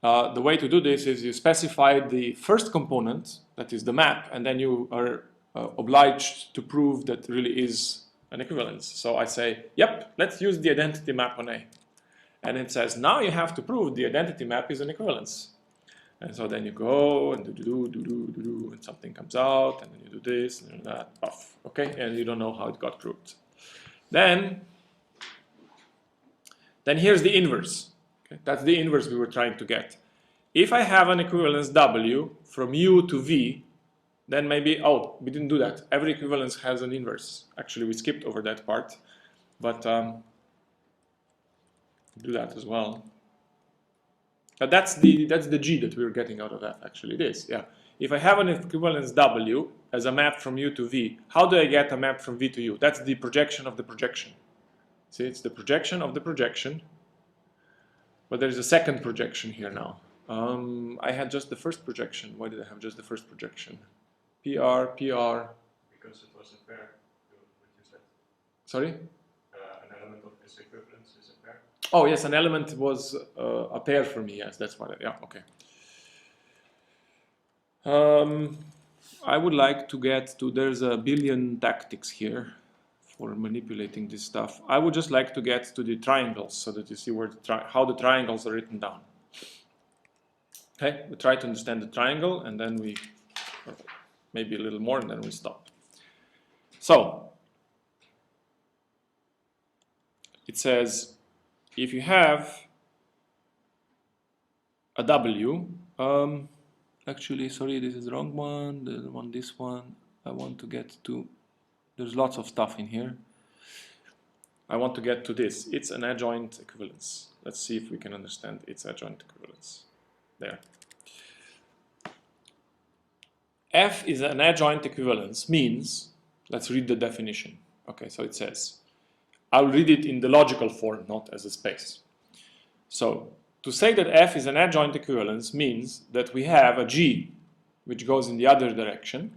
the way to do this is you specify the first component, that is the map, and then you are obliged to prove that really is an equivalence. So I say, yep, let's use the identity map on A. And it says, now you have to prove the identity map is an equivalence. And so then you go and do, and something comes out, and then you do this, and that, puff, okay? And you don't know how it got proved. Then here's the inverse. Okay? That's the inverse we were trying to get. If I have an equivalence W from U to V, then maybe, oh, we didn't do that. Every equivalence has an inverse. Actually, we skipped over that part, but do that as well. But that's the G that we're getting out of that, actually, it is, yeah. If I have an equivalence W as a map from U to V, how do I get a map from V to U? That's the projection of the projection. See, it's the projection of the projection, but there's a second projection here now. I had just the first projection. Why did I have just the first projection? PR. Because it was a pair, what you said. Sorry? An element of this equivalence is a pair. Oh yes, an element was a pair for me. Yes, that's what. Yeah, okay. I would like to get to. There's a billion tactics here for manipulating this stuff. I would just like to get to the triangles so that you see where how the triangles are written down. Okay, we try to understand the triangle, and then we. Maybe a little more, and then we stop. So, it says, if you have a W, actually, sorry, this is the wrong one, this one, I want to get to, there's lots of stuff in here. I want to get to this. It's an adjoint equivalence. Let's see if we can understand its adjoint equivalence. There. F is an adjoint equivalence means, let's read the definition. Okay, so it says, I'll read it in the logical form, not as a space. So, to say that F is an adjoint equivalence means that we have a G, which goes in the other direction,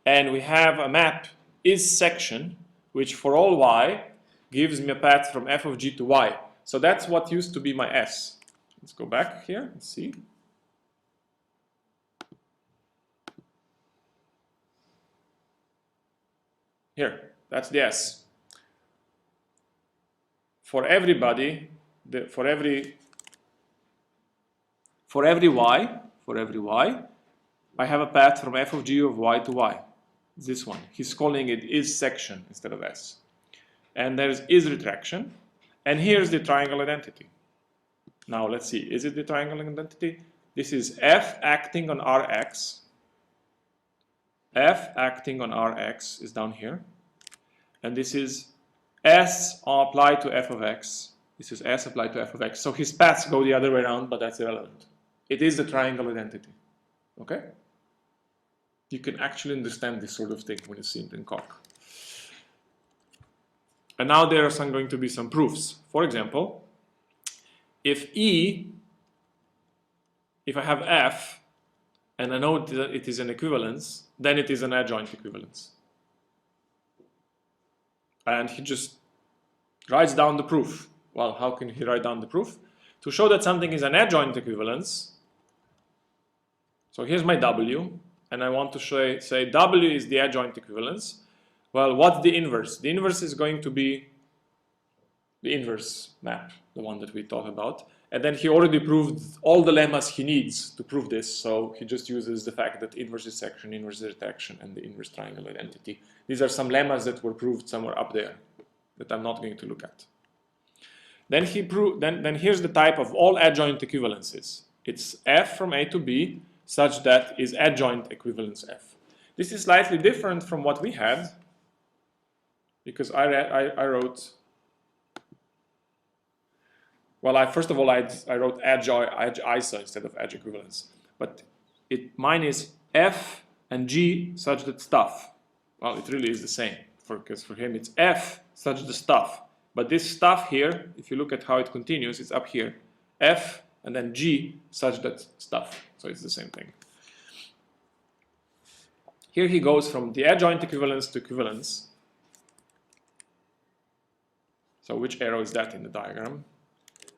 and we have a map is section, which for all Y gives me a path from F of G to Y. So that's what used to be my S. Let's go back here and see. Here, that's the S. For everybody, for every Y, I have a path from F of G of Y to Y. This one. He's calling it is section instead of S. And there's is retraction. And here's the triangle identity. Now let's see, is it the triangle identity? This is F acting on Rx. F acting on Rx is down here. And this is S applied to f of x This is S applied to f of x. So his paths go the other way around, but that's irrelevant. It is the triangle identity. Okay? You can actually understand this sort of thing when you see it in Coq. And now there are going to be some proofs. For example, if I have f, and I know that it is an equivalence, then it is an adjoint equivalence. And he just writes down the proof. Well, how can he write down the proof? To show that something is an adjoint equivalence, so here's my W, and I want to say W is the adjoint equivalence. Well, what's the inverse? The inverse is going to be the inverse map, the one that we talked about. And then he already proved all the lemmas he needs to prove this, so he just uses the fact that inverse dissection, inverse retraction, and the inverse triangle identity. These are some lemmas that were proved somewhere up there that I'm not going to look at. Then then here's the type of all adjoint equivalences. It's f from A to B such that is adjoint equivalence f. This is slightly different from what we had, because I wrote, well, first of all, I wrote ISA instead of edge equivalence. But mine is f and g such that stuff. Well, it really is the same, because for him it's f such the stuff. But this stuff here, if you look at how it continues, it's up here. F and then g such that stuff. So it's the same thing. Here he goes from the adjoint equivalence to equivalence. So which arrow is that in the diagram?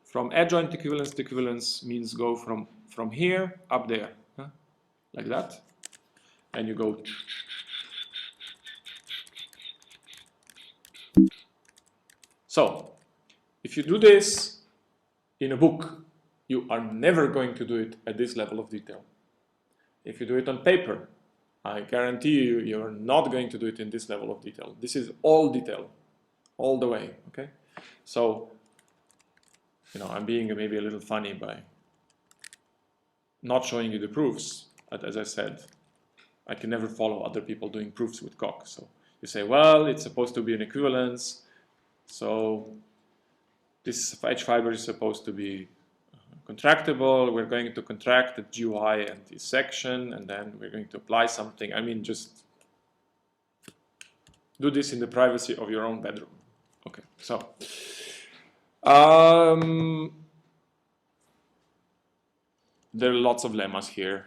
From adjoint equivalence to equivalence means go from here up there, huh? Like that. And you go. So, if you do this in a book, you are never going to do it at this level of detail. If you do it on paper, I guarantee you, you're not going to do it in this level of detail. This is all detail, all the way, okay? So, I'm being maybe a little funny by not showing you the proofs, but as I said, I can never follow other people doing proofs with Coq. So you say, well, it's supposed to be an equivalence, so this edge fiber is supposed to be contractible. We're going to contract the GY and this section, and then we're going to apply something. I mean, just do this in the privacy of your own bedroom. Okay, so there are lots of lemmas here,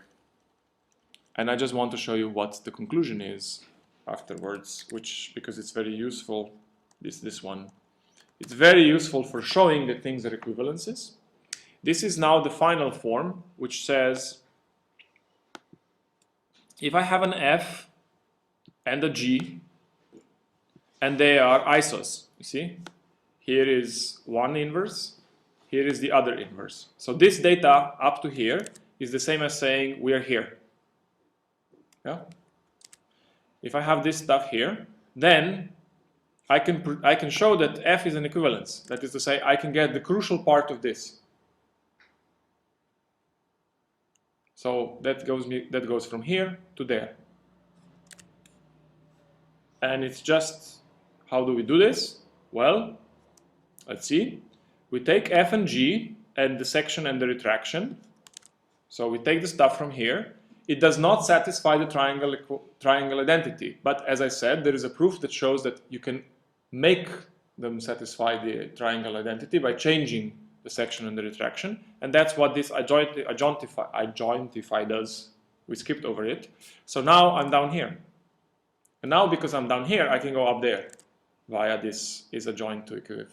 and I just want to show you what the conclusion is afterwards, because it's very useful. This one, it's very useful for showing that things are equivalences. This is now the final form, which says if I have an F and a G, and they are isos, you see? Here is one inverse, here is the other inverse. So this data up to here is the same as saying we are here. Yeah? If I have this stuff here, then I can show that F is an equivalence. That is to say, I can get the crucial part of this. So that goes from here to there. And it's just, how do we do this? Well, let's see. We take F and G and the section and the retraction. So we take the stuff from here. It does not satisfy the triangle identity. But as I said, there is a proof that shows that you can make them satisfy the triangle identity by changing the section and the retraction. And that's what this adjointify does. We skipped over it. So now I'm down here. And now because I'm down here, I can go up there via this is adjoint to equiv.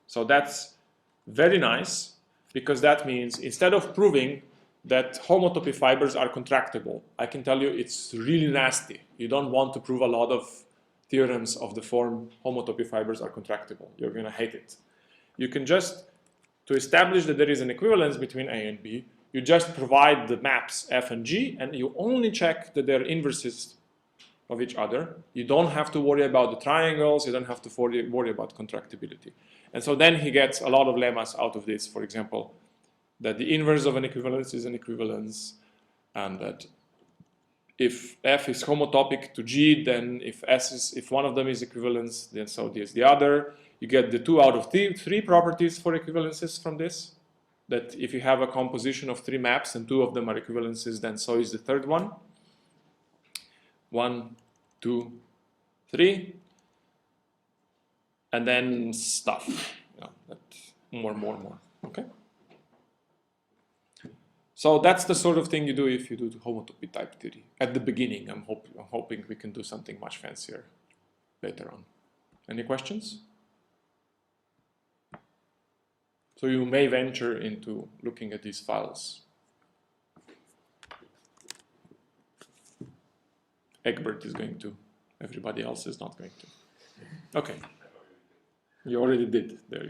So that's very nice, because that means instead of proving that homotopy fibers are contractible, I can tell you it's really nasty. You don't want to prove a lot of theorems of the form homotopy fibers are contractible. You're going to hate it. You can just, to establish that there is an equivalence between A and B, you just provide the maps F and G, and you only check that they're inverses of each other. You don't have to worry about the triangles, you don't have to worry about contractibility. And so then he gets a lot of lemmas out of this. For example, that the inverse of an equivalence is an equivalence, and that if F is homotopic to G, then if one of them is equivalence, then so is the other. You get the 2 out of 3 properties for equivalences from this. That if you have a composition of 3 maps and 2 of them are equivalences, then so is the third one. 1, 2, 3. And then stuff. More. Okay? So that's the sort of thing you do if you do the homotopy type theory. At the beginning, I'm hoping we can do something much fancier later on. Any questions? So you may venture into looking at these files. Egbert is going to. Everybody else is not going to. Okay. You already did. There you go.